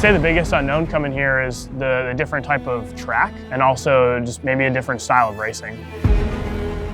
I'd say the biggest unknown coming here is the different type of track and also just maybe a different style of racing.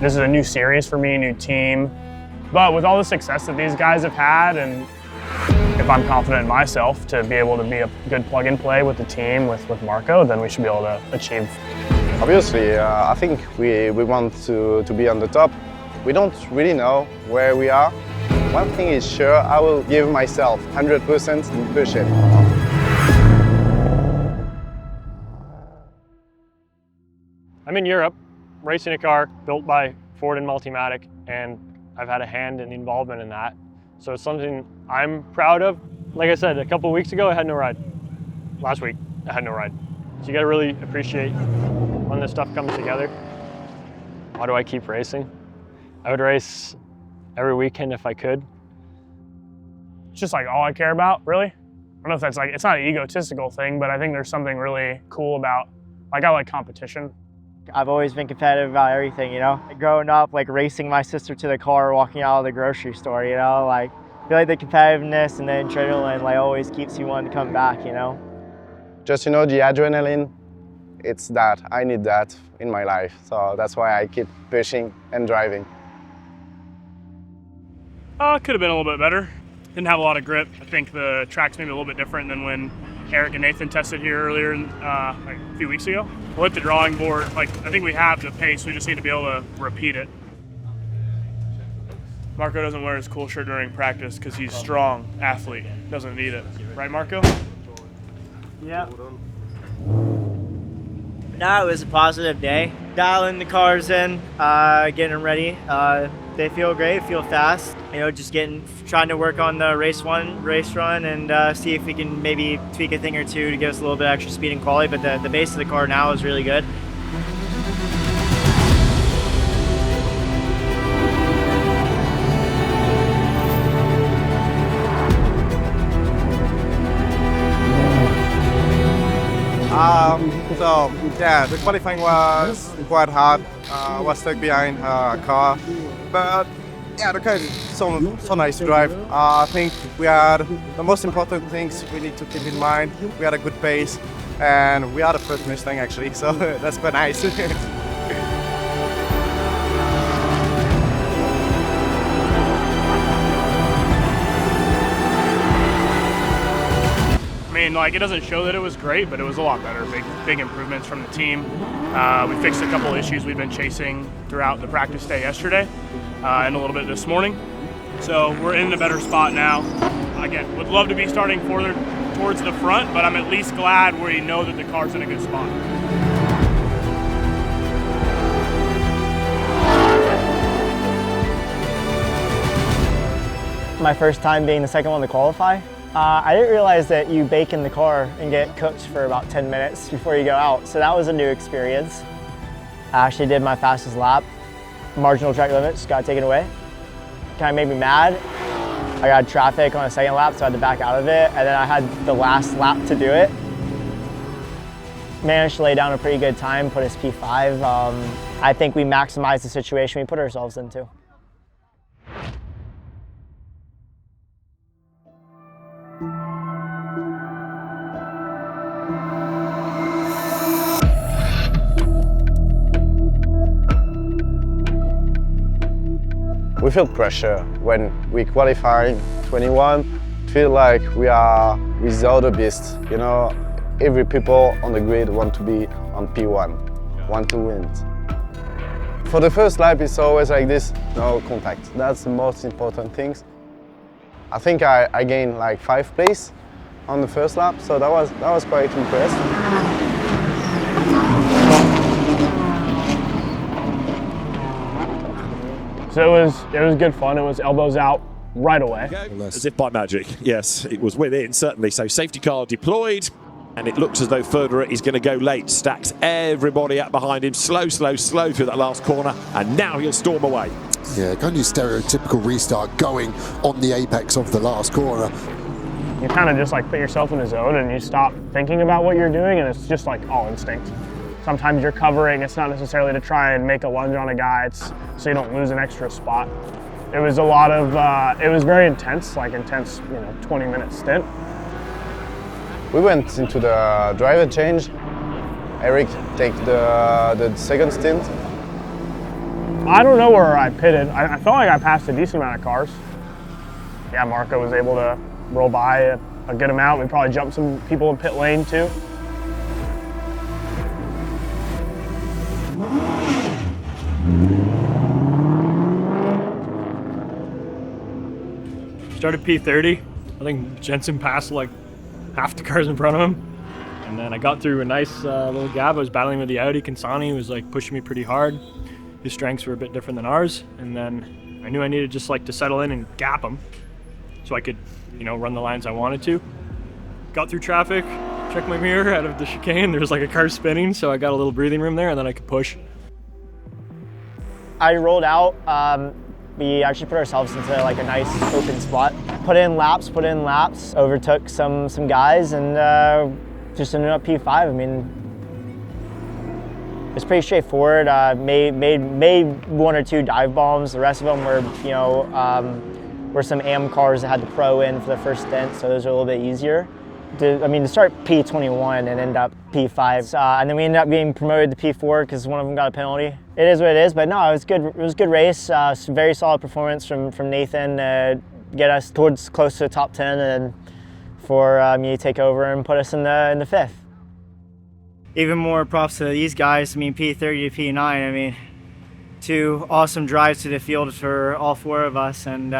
This is a new series for me, new team. But with all the success that these guys have had, and if I'm confident in myself to be able to be a good plug and play with the team, with Marco, then we should be able to achieve. Obviously, I think we want to be on the top. We don't really know where we are. One thing is sure, I will give myself 100% and push it. I'm in Europe, racing a car built by Ford and Multimatic, and I've had a hand in the involvement in that. So it's something I'm proud of. Like I said, a couple of weeks ago, I had no ride. Last week, I had no ride. So you gotta really appreciate when this stuff comes together. Why do I keep racing? I would race every weekend if I could. It's just like all I care about, really. I don't know if that's like, it's not an egotistical thing, but I think there's something really cool about, like I like competition. I've always been competitive about everything, you know? Growing up, like racing my sister to the car, walking out of the grocery store, you know? Like, I feel like the competitiveness and the adrenaline like always keeps you wanting to come back, you know? Just, you know, the adrenaline, it's that. I need that in my life. So that's why I keep pushing and driving. Could have been a little bit better. Didn't have a lot of grip. I think the track's maybe a little bit different than when Erik and Nathan tested here earlier, like a few weeks ago. We'll hit the drawing board. Like, I think we have the pace. We just need to be able to repeat it. Marco doesn't wear his cool shirt during practice because he's a strong athlete. Doesn't need it. Right, Marco? Yeah. No, it was a positive day. Dialing the cars in, getting them ready. They feel great, feel fast. You know, just trying to work on the race run, and see if we can maybe tweak a thing or two to give us a little bit extra speed and quality. But the base of the car now is really good. So yeah, the qualifying was quite hard. Was stuck behind a car, but yeah, the car is so nice to drive. I think we had the most important things we need to keep in mind. We had a good pace, and we are the first Mustang actually, so that's quite nice. I mean, like, it doesn't show that it was great, but it was a lot better. Big improvements from the team. We fixed a couple issues we've been chasing throughout the practice day yesterday and a little bit this morning. So we're in a better spot now. Again, would love to be starting further towards the front, but I'm at least glad we know that the car's in a good spot. My first time being the second one to qualify. I didn't realize that you bake in the car and get cooked for about 10 minutes before you go out, so that was a new experience. I actually did my fastest lap. Marginal track limits got taken away. Kind of made me mad. I got traffic on a second lap, so I had to back out of it, and then I had the last lap to do it. Managed to lay down a pretty good time, put us P5. I think we maximized the situation we put ourselves into. We feel pressure when we qualify 21. Feel like we are with the other beasts. You know, every people on the grid want to be on P1, want to win. For the first lap, it's always like this, no contact. That's the most important thing. I think I gained like 5th place on the first lap, so that was quite impressive. So it was good fun. It was elbows out right away. As if by magic, yes, it was within, certainly. So safety car deployed, and it looks as though Federer is going to go late. Stacks everybody up behind him, slow through that last corner, and now he'll storm away. Yeah, kind of stereotypical restart going on the apex of the last corner. You kind of just like put yourself in a zone and you stop thinking about what you're doing, and it's just like all instinct. Sometimes you're covering, it's not necessarily to try and make a lunge on a guy, it's so you don't lose an extra spot. It was a lot of, it was very intense, like intense, 20-minute stint. We went into the driver change. Erik take the second stint. I don't know where I pitted. I felt like I passed a decent amount of cars. Yeah, Marco was able to roll by a good amount. We probably jumped some people in pit lane too. Started P30. I think Jenson passed like half the cars in front of him. And then I got through a nice little gap. I was battling with the Audi. Consani was like pushing me pretty hard. His strengths were a bit different than ours. And then I knew I needed just like to settle in and gap him so I could, you know, run the lines I wanted to. Got through traffic, checked my mirror out of the chicane. There was like a car spinning, so I got a little breathing room there and then I could push. I rolled out. We actually put ourselves into like a nice open spot. Put in laps, overtook some guys, and just ended up P5. I mean, it's pretty straightforward. Made one or two dive bombs. The rest of them were, you know, were some AM cars that had the pro in for the first stint, so those are a little bit easier. To start P21 and end up P5, and then we ended up being promoted to P4 because one of them got a penalty. It is what it is, but no, it was good. It was a good race. Very solid performance from Nathan to get us towards close to the top 10, and for me to take over and put us in the 5th. Even more props to these guys. I mean, P30 to P9. I mean, 2 awesome drives to the field for all 4 of us, and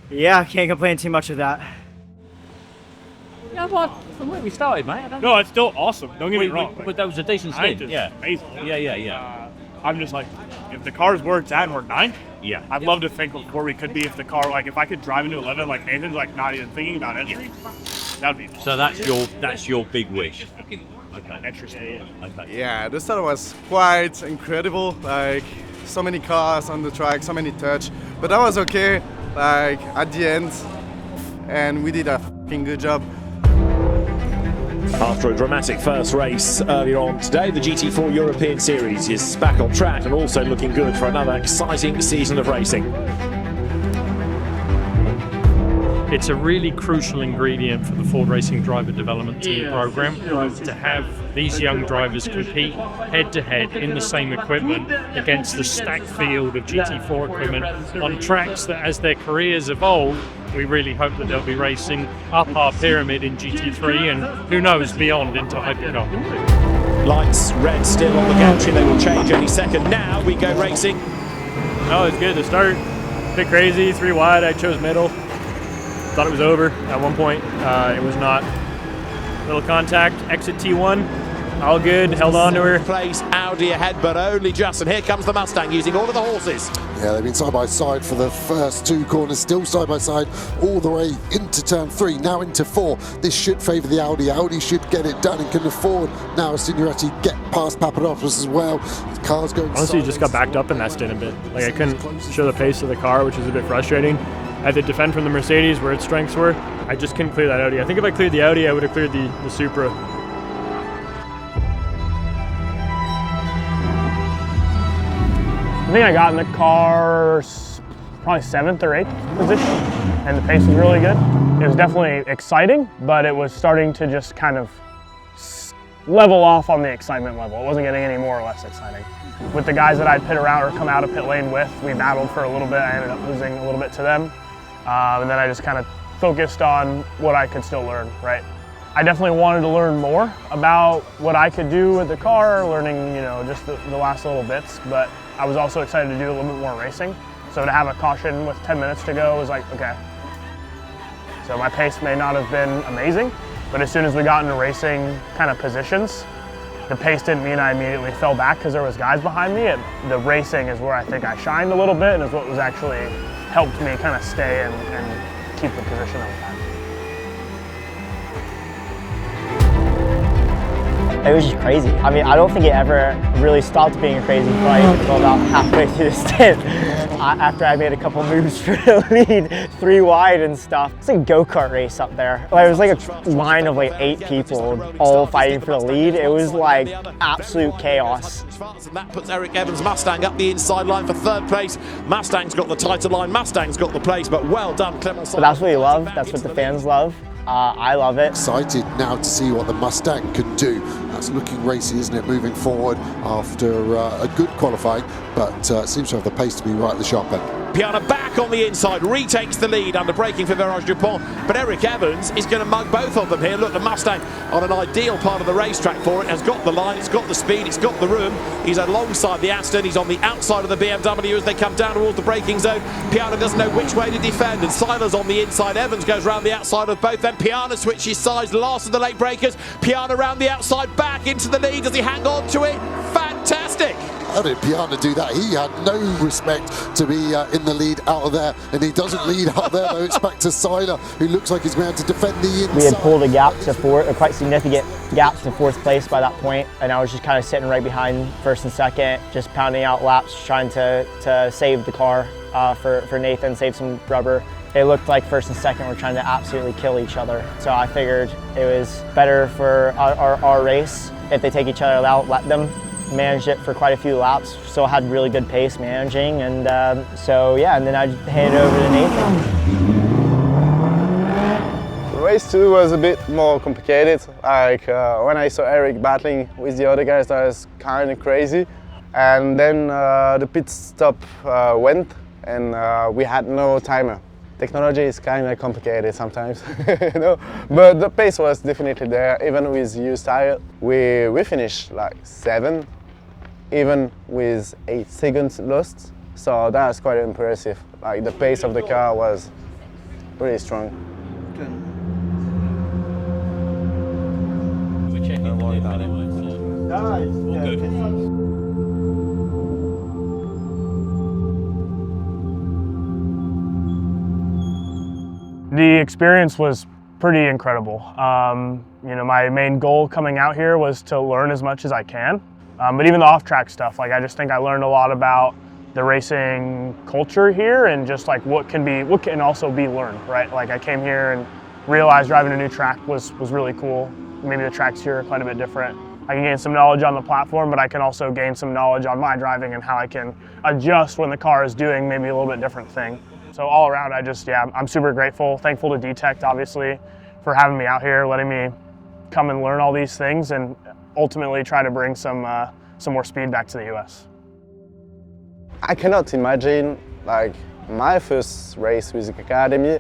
yeah, can't complain too much of that. Yeah, well, from where we started, mate. No, it's still awesome. Don't get me wrong. But that was a decent stint. Yeah. Amazing. Yeah. I'm just like, if the car's where it's at and we're 9th, Yeah. I'd love to think of where we could be if the car, like, if I could drive into 11, like Nathan's, like, not even thinking about entry. That'd be awesome. So that's your big wish. Okay. Interesting. Okay. Yeah, the start was quite incredible. Like, so many cars on the track, so many touch. But that was okay, like, at the end. And we did a fucking good job. After a dramatic first race earlier on today, the GT4 European Series is back on track and also looking good for another exciting season of racing. It's a really crucial ingredient for the Ford Racing Driver Development Team program to have these young drivers compete head-to-head in the same equipment against the stacked field of GT4 equipment on tracks that, as their careers evolve, we really hope that they'll be racing up our pyramid in GT3 and who knows, beyond into hypercar. Lights red still on the gantry, they will change any second. Now we go racing. No, it's good to start. A bit crazy, 3 wide, I chose middle. Thought it was over at one point. It was not. Little contact, exit T1, all good, held on to her. Place Audi ahead, but only just. And here comes the Mustang using all of the horses. Yeah, they've been side by side for the first 2 corners, still side by side all the way into turn 3, now into 4. This should favour the Audi. Audi should get it done and can afford now Signoretti get past Papadopoulos as well. The car's going. Honestly, just got backed up in that stint a bit. Like, I couldn't show the pace of the car, which was a bit frustrating. I had to defend from the Mercedes where its strengths were. I just couldn't clear that Audi. I think if I cleared the Audi, I would have cleared the Supra. I think I got in the car probably 7th or 8th position, and the pace was really good. It was definitely exciting, but it was starting to just kind of level off on the excitement level. It wasn't getting any more or less exciting. With the guys that I'd pit around or come out of pit lane with, we battled for a little bit. I ended up losing a little bit to them. And then I just kind of focused on what I could still learn, right? I definitely wanted to learn more about what I could do with the car, learning, you know, just the last little bits, but I was also excited to do a little bit more racing. So to have a caution with 10 minutes to go was like, okay. So my pace may not have been amazing, but as soon as we got into racing kind of positions, the pace didn't mean I immediately fell back because there was guys behind me. The racing is where I think I shined a little bit and is what was actually helped me kind of stay and keep the position I was at. It was just crazy. I mean, I don't think it ever really stopped being crazy probably until about halfway through the stint. After I made a couple moves for the lead, 3 wide and stuff. It's like a go-kart race up there. Like, it was like a line of like 8 people all fighting for the lead. It was like absolute chaos. And that puts Erik Evans' Mustang up the inside line for 3rd place. Mustang's got the title line, Mustang's got the place, but well done, Clement. So that's what we love, that's what the fans love. I love it. Excited now to see what the Mustang can do. That's looking racy, isn't it, moving forward after a good qualifying, but seems to have the pace to be right at the sharp end. Piana back on the inside, retakes the lead under braking for Virage Dupont, but Erik Evans is going to mug both of them here. Look, the Mustang on an ideal part of the racetrack for it, has got the line, it's got the speed, it's got the room. He's alongside the Aston, he's on the outside of the BMW as they come down towards the braking zone. Piana doesn't know which way to defend, and Seiler's on the inside. Evans goes round the outside of both, then Piana switches sides, last of the late breakers. Piana round the outside, back into the lead. Does he hang on to it? Fantastic! How did Piana do that? He had no respect to be in the lead out of there, and he doesn't lead out there though. It's back to Seiler, who looks like he's going to defend the inside. We had pulled a gap to fourth, a quite significant gap to fourth place by that point, and I was just kind of sitting right behind first and second, just pounding out laps, trying to save the car for Nathan, save some rubber. It looked like first and second were trying to absolutely kill each other, so I figured it was better for our race if they take each other out, let them. Managed it for quite a few laps, still had really good pace managing, and so yeah, and then I handed it over to Nathan. Race 2 was a bit more complicated. Like when I saw Erik battling with the other guys, that was kind of crazy. And then the pit stop went, and we had no timer. Technology is kind of complicated sometimes, you know? But the pace was definitely there, even with used tire. We finished like 7th, even with 8 seconds lost. So that's quite impressive. Like the pace of the car was pretty strong. We're checking. Don't worry about it. All good. The experience was pretty incredible. You know, my main goal coming out here was to learn as much as I can. But even the off-track stuff, like I just think I learned a lot about the racing culture here and just like what can also be learned, right? Like I came here and realized driving a new track was really cool. Maybe the tracks here are quite a bit different. I can gain some knowledge on the platform, but I can also gain some knowledge on my driving and how I can adjust when the car is doing maybe a little bit different thing. So all around, I'm super grateful, thankful to Detect, obviously, for having me out here, letting me come and learn all these things and ultimately try to bring some more speed back to the US. I cannot imagine, like, my first race with Academy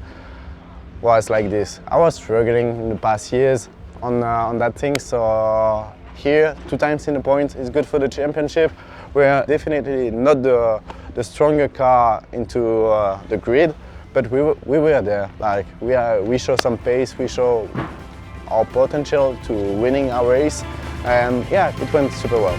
was like this. I was struggling in the past years on that thing, so here, 2 times in the points is good for the championship. We're definitely not the stronger car into the grid, but we were there. Like we show some pace, we show our potential to winning our race, and yeah, it went super well.